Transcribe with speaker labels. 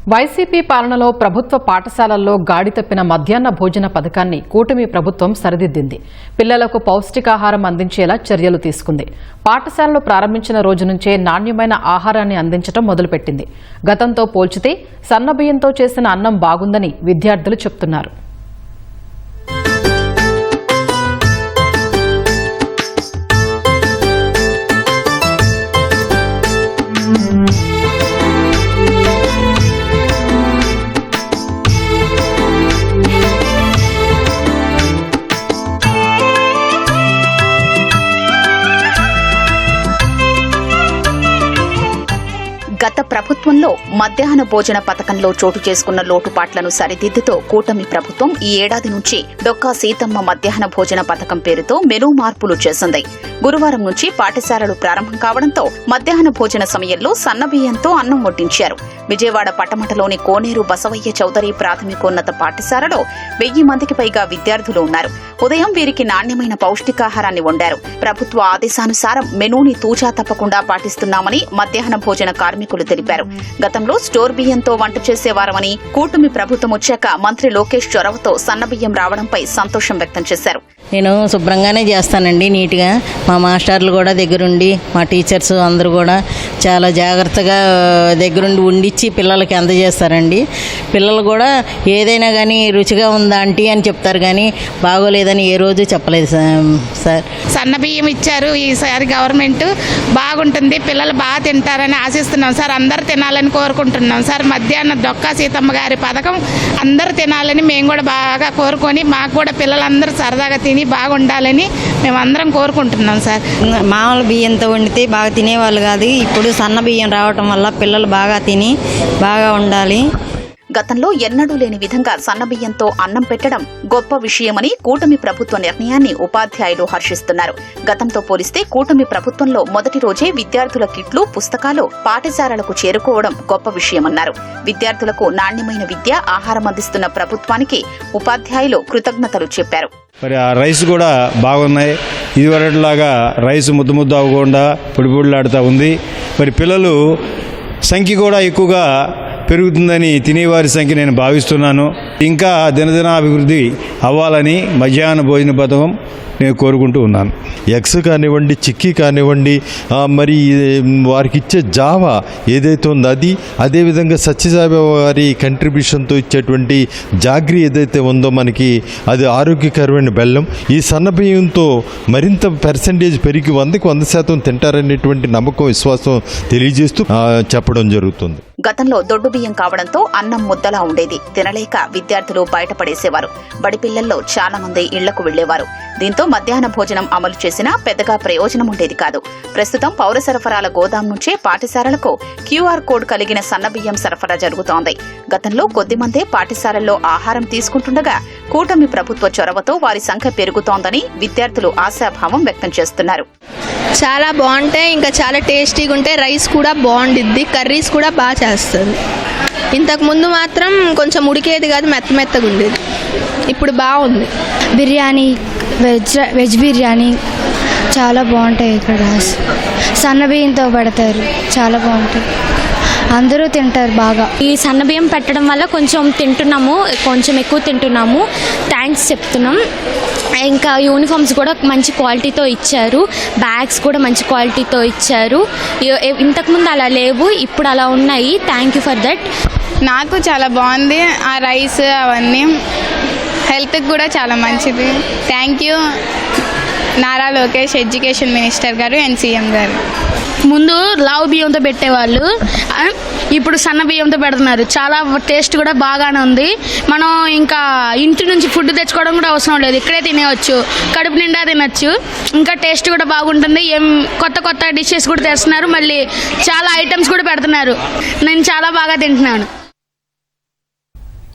Speaker 1: YCP పాలనలో ప్రభుత్వ పాఠశాలల్లో గాడి తప్పిన మధ్యాహ్న భోజన పథకాన్ని కూటమి ప్రభుత్వం సరిదిద్దింది. పిల్లలకు పౌష్టికాహారం అందించేలా చర్యలు తీసుకుంది. పాఠశాలలు ప్రారంభించిన రోజు నుంచే నాణ్యమైన ఆహారాన్ని అందించడం మొదలుపెట్టింది. గతంతో పోల్చితే సన్నబియ్యంతో చేసిన అన్నం బాగుందని విద్యార్థులు చెబుతున్నారు.
Speaker 2: గత ప్రభుత్వంలో మధ్యాహ్న భోజన పథకంలో చోటు చేసుకున్న లోటుపాట్లను సరిదిద్దుతూ కూటమి ప్రభుత్వం ఈ ఏడాది నుంచి డొక్కా సీతమ్మ మధ్యాహ్న భోజన పథకం పేరుతో మెనూ మార్పులు చేసింది. గురువారం నుంచి పాఠశాలలు ప్రారంభం కావడంతో మధ్యాహ్న భోజన సమయంలో సన్నబియ్యంతో అన్నం వడ్డించారు. విజయవాడ పట్టమటలోని కోనేరు బసవయ్య చౌదరి ప్రాథమికోన్నత పాఠశాలలో 1000 మందికి పైగా విద్యార్థులు ఉన్నారు. ఉదయం వీరికి నాణ్యమైన పౌష్టికాహారాన్ని వండారు. ప్రభుత్వ ఆదేశానుసారం మెనూని తూచా తప్పకుండా పాటిస్తున్నామని మధ్యాహ్న భోజన కార్మికులు తెలిపారు. గతంలో స్టోర్ బియ్యంతో వంట చేసేవారమని, కూటమి ప్రభుత్వం వచ్చాక మంత్రి లోకేష్ చొరవతో సన్నబియ్యం రావడంపై సంతోషం వ్యక్తం చేశారు.
Speaker 3: నేను శుభ్రంగానే చేస్తానండి, నీట్గా. మా మాస్టర్లు కూడా దగ్గరుండి, మా టీచర్స్ అందరూ కూడా చాలా జాగ్రత్తగా దగ్గరుండి వండిచ్చి పిల్లలకి అందజేస్తారండి. పిల్లలు కూడా ఏదైనా కానీ రుచిగా ఉందా ఆంటీ అని చెప్తారు, కానీ బాగోలేదని ఏ రోజు చెప్పలేదు సార్.
Speaker 4: సన్న బియ్యం ఇచ్చారు ఈసారి గవర్నమెంట్, బాగుంటుంది, పిల్లలు బాగా తింటారని ఆశిస్తున్నాం సార్. అందరు తినాలని కోరుకుంటున్నాం సార్. మధ్యాహ్నం డొక్కా సీతమ్మ గారి పథకం అందరు తినాలని మేము కూడా బాగా కోరుకొని, మాకు కూడా పిల్లలందరూ సరదాగా తిని బాగుండాలని మేమందరం కోరుకుంటున్నాం సార్.
Speaker 5: మామూలు బియ్యంతో వండితే బాగా తినేవాళ్ళు కాదు. ఇప్పుడు సన్న బియ్యం రావటం వల్ల పిల్లలు బాగా తిని బాగా ఉండాలి.
Speaker 2: గతంలో ఎన్నడూ లేని విధంగా సన్నబియ్యంతో అన్నం పెట్టడం గొప్ప విషయమని కూటమి ప్రభుత్వ నిర్ణయాన్ని ఉపాధ్యాయులు హర్షిస్తున్నారు. గతంతో పోలిస్తే కూటమి ప్రభుత్వంలో మొదటి రోజే విద్యార్థుల కిట్లు, పుస్తకాలు పాఠశాలలకు చేరుకోవడం గొప్ప విషయమన్నారు. విద్యార్థులకు నాణ్యమైన విద్య, ఆహారం అందిస్తున్న ప్రభుత్వానికి ఉపాధ్యాయులు కృతజ్ఞతలు చెప్పారు.
Speaker 6: మరి ఆ రైస్ కూడా బాగున్నాయి. ఇదివరలాగా రైస్ ముద్ద అవ్వకుండా పొడిలాడుతూ ఉంది. మరి పిల్లలు సంఖ్య కూడా ఎక్కువగా పెరుగుతుందని తినేవారి సంఖ్య నేను భావిస్తున్నాను. ఇంకా దినదిన అభివృద్ధి అవ్వాలని మధ్యాహ్న భోజన పథకం నేను కోరుకుంటూ ఉన్నాను.
Speaker 7: ఎగ్స్ కానివ్వండి, చిక్కీ కానివ్వండి, మరి వారికి ఇచ్చే జావా ఏదైతే ఉందో అది, అదేవిధంగా సత్యసాయి వారి కంట్రిబ్యూషన్తో ఇచ్చేటువంటి జాగ్రీ ఏదైతే ఉందో మనకి అది ఆరోగ్యకరమైన బెల్లం. ఈ సన్నబియ్యంతో మరింత పర్సెంటేజ్ పెరిగి 100కి 100% తింటారనేటువంటి నమ్మకం, విశ్వాసం తెలియజేస్తూ చెప్పడం జరుగుతుంది.
Speaker 2: గతంలో దొడ్డు బియ్యం కావడంతో అన్నం ముద్దలా ఉండేది. తినలేక విద్యార్థులు బయటపడేసేవారు. బడి పిల్లల్లో చాలా మంది ఇళ్లకు వెళ్లేవారు. దీంతో మధ్యాహ్న భోజనం అమలు చేసినా పెద్దగా ప్రయోజనం ఉండేది కాదు. ప్రస్తుతం పౌర సరఫరాల గోదాం నుంచే పాఠశాలలకు QR కోడ్ కలిగిన సన్నబియ్యం సరఫరా జరుగుతోంది. గతంలో కొద్దిమందే పాఠశాలల్లో ఆహారం తీసుకుంటుండగా కూటమి ప్రభుత్వ చొరవతో వారి సంఖ్య పెరుగుతోందని విద్యార్థులు ఆశాభావం వ్యక్తం చేస్తున్నారు.
Speaker 8: చాలా బాగుంటాయి, ఇంకా చాలా టేస్టీగా ఉంటాయి. రైస్ కూడా బాగుండిద్ది, కర్రీస్ కూడా బాగా చేస్తుంది. ఇంతకు ముందు మాత్రం కొంచెం ఉడికేది కాదు, మెత్తగా ఉండేది. ఇప్పుడు బాగుంది.
Speaker 9: బిర్యానీ, వెజ్ బిర్యానీ చాలా బాగుంటాయి. ఇక్కడ సన్నబియ్యంతో పెడతారు, చాలా బాగుంటాయి. అందరూ తింటారు బాగా.
Speaker 10: ఈ సన్నబియ్యం పెట్టడం వల్ల కొంచెం ఎక్కువ తింటున్నాము. థ్యాంక్స్ చెప్తున్నాం. ఇంకా యూనిఫామ్స్ కూడా మంచి క్వాలిటీతో ఇచ్చారు, బ్యాగ్స్ కూడా మంచి క్వాలిటీతో ఇచ్చారు. ఇంతకుముందు అలా లేవు, ఇప్పుడు అలా ఉన్నాయి. Thank you for that.
Speaker 4: నాకు చాలా బాగుంది. ఆ రైస్ అవన్నీ హెల్త్కి కూడా చాలా మంచిది. Thank you Nara Lokesh, education minister గారు అండ్ సీఎం గారు.
Speaker 11: ముందు లావు బియ్యంతో పెట్టేవాళ్ళు, ఇప్పుడు సన్న బియ్యంతో పెడుతున్నారు. చాలా టేస్ట్ కూడా బాగానే ఉంది. మనం ఇంకా ఇంటి నుంచి ఫుడ్ తెచ్చుకోవడం కూడా అవసరం లేదు, ఇక్కడే తినేవచ్చు, కడుపు నిండా తినచ్చు. ఇంకా టేస్ట్ కూడా బాగుంటుంది. కొత్త డిషెస్ కూడా తెస్తున్నారు, మళ్ళీ చాలా ఐటమ్స్ కూడా పెడుతున్నారు. నేను చాలా బాగా తింటున్నాను.